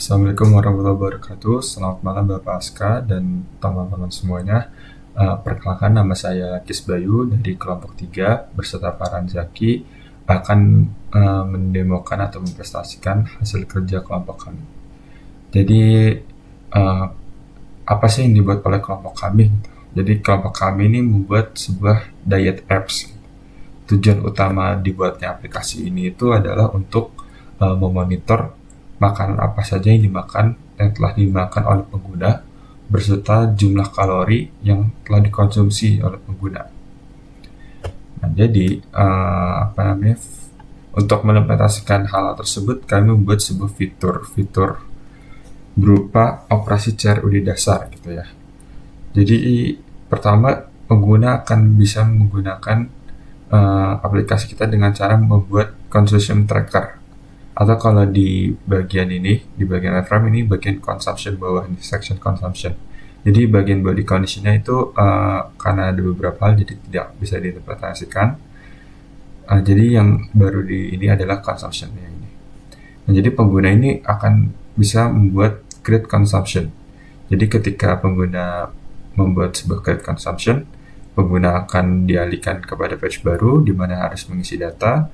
Assalamualaikum warahmatullahi wabarakatuh. Selamat malam Bapak Aska dan teman-teman semuanya. Perkenalkan, nama saya Kis Bayu dari kelompok 3 beserta Pak Ranzaki akan mendemokan atau mempresentasikan hasil kerja kelompok kami. Jadi uh, apa sih yang dibuat oleh kelompok kami? Jadi kelompok kami ini membuat sebuah diet apps. Tujuan utama dibuatnya aplikasi ini itu adalah untuk memonitor makanan apa saja yang telah dimakan oleh pengguna beserta jumlah kalori yang telah dikonsumsi oleh pengguna. Nah, jadi untuk mengimplementasikan hal tersebut, kami membuat sebuah fitur berupa operasi CRUD dasar gitu ya. Jadi pertama, pengguna akan bisa menggunakan aplikasi kita dengan cara membuat consumption tracker, atau kalau di bagian wireframe ini bagian consumption bawah, ini section consumption. Jadi bagian body conditionnya itu karena ada beberapa hal jadi tidak bisa diinterpretasikan. Jadi yang baru di ini adalah consumptionnya ini. Nah, jadi pengguna ini akan bisa membuat create consumption. Jadi ketika pengguna membuat sebuah create consumption, pengguna akan dialihkan kepada page baru di mana harus mengisi data,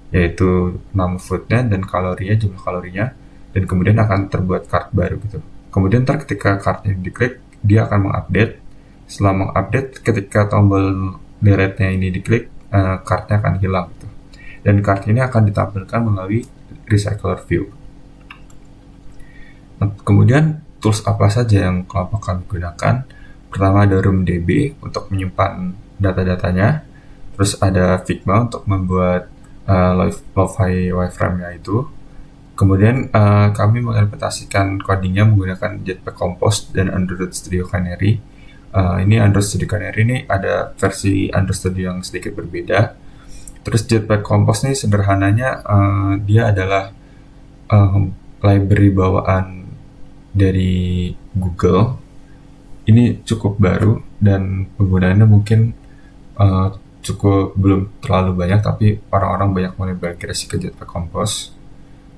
yaitu nama foodnya dan kalorinya, jumlah kalorinya, dan kemudian akan terbuat cart baru gitu. Kemudian ketika kartnya diklik, dia akan mengupdate. Setelah mengupdate, ketika tombol deletnya ini diklik, kartnya akan hilang gitu. Dan kart ini akan ditampilkan melalui recycler view. Nah, kemudian tools apa saja yang kelompok kami gunakan? Pertama ada RoomDB untuk menyimpan data-datanya, terus ada Figma untuk membuat lo-fi wireframe-nya itu. Kemudian kami mengimplementasikan codingnya menggunakan Jetpack Compose dan Android Studio Canary. Ini Android Studio Canary ini ada versi Android Studio yang sedikit berbeda. Terus Jetpack Compose ini sederhananya dia adalah library bawaan dari Google. Ini cukup baru dan penggunaannya mungkin cukup belum terlalu banyak, tapi orang-orang banyak mulai bermigrasi ke Jetpack Compose.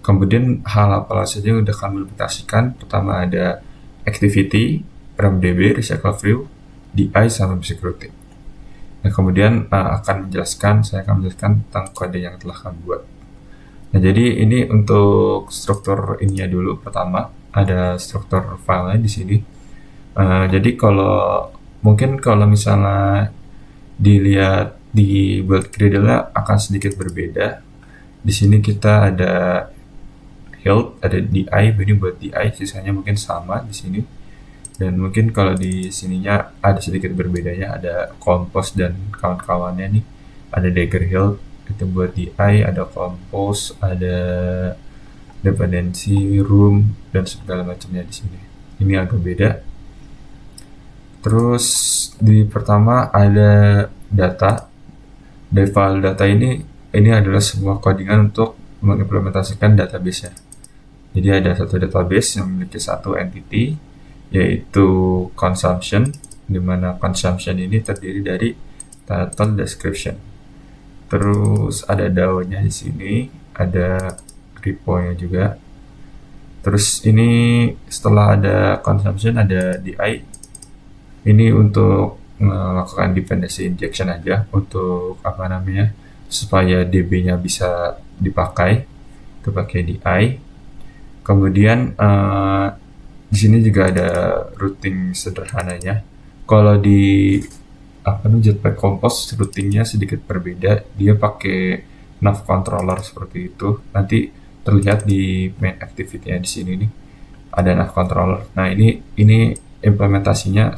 Kemudian hal apa saja yang sudah kami implementasikan? Pertama ada Activity, RoomDB, Recycle View, DI, sama Basic Routing. Nah, kemudian saya akan menjelaskan tentang kode yang telah kami buat. Nah, jadi ini untuk struktur ininya dulu. Pertama ada struktur filenya di sini. Jadi kalau misalnya dilihat di build Gradle-nya akan sedikit berbeda. Di sini kita ada health, ada DI, ini buat DI, sisanya mungkin sama di sini. Dan mungkin kalau di sininya ada sedikit berbedanya, ada compose dan kawan-kawannya nih. Ada dagger health itu buat DI, ada compose, ada dependency, room, dan segala macamnya di sini. Ini agak beda. Terus di pertama ada data. Dari file data ini adalah sebuah codingan untuk mengimplementasikan database-nya. Jadi ada satu database yang memiliki satu entity, yaitu consumption, di mana consumption ini terdiri dari title, description. Terus ada DAO-nya di sini, ada repo-nya juga. Terus ini setelah ada consumption ada DI. Ini untuk melakukan dependency injection aja, untuk supaya DB-nya bisa dipakai, itu pakai DI. Kemudian di sini juga ada routing sederhananya. Kalau di Jetpack Compose routingnya sedikit berbeda, dia pakai nav controller seperti itu. Nanti terlihat di main activity-nya di sini nih ada nav controller. Nah, ini implementasinya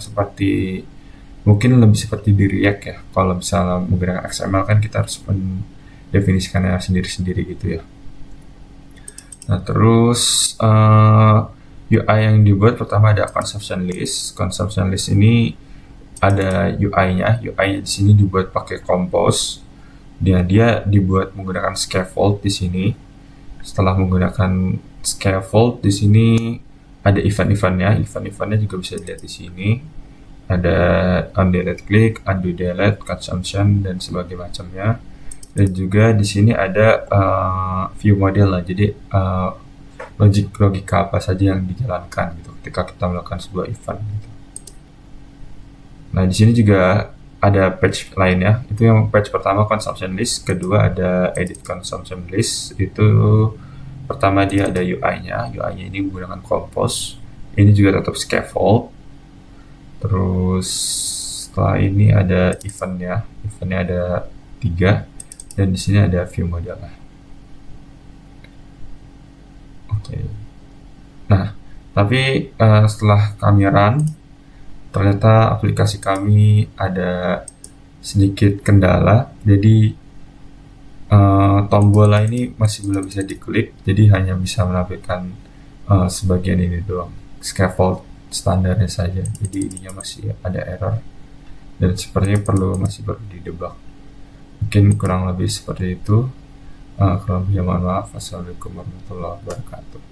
mungkin lebih seperti di React ya. Kalau misalnya menggunakan XML kan kita harus mendefinisikannya sendiri-sendiri gitu ya. Nah, terus UI yang dibuat pertama ada consumption list. Consumption list ini ada UI-nya. UI-nya di sini dibuat pakai Compose. Dia dibuat menggunakan scaffold di sini. Setelah menggunakan scaffold di sini ada event-eventnya. Event-eventnya juga bisa dilihat di sini. Ada undelete click, undo delete, consumption, dan sebagainya macamnya. Dan juga di sini ada view model lah. Jadi logika apa saja yang dijalankan gitu ketika kita melakukan sebuah event gitu. Nah, di sini juga ada patch lainnya. Itu yang patch pertama consumption list, kedua ada edit consumption list. Itu pertama dia ada UI-nya. UI-nya ini menggunakan Compose. Ini juga tetap scaffold. Terus setelah ini ada eventnya. Eventnya ada 3 dan di sini ada view model. Oke. Nah, tapi setelah kami run, ternyata aplikasi kami ada sedikit kendala. Jadi tombol ini masih belum bisa diklik, jadi hanya bisa menampilkan sebagian ini doang, scaffold standarnya saja. Jadi ininya masih ada error dan sepertinya masih perlu didebug. Mungkin kurang lebih seperti itu. Kurang lebih mohon maaf. Assalamualaikum warahmatullahi wabarakatuh.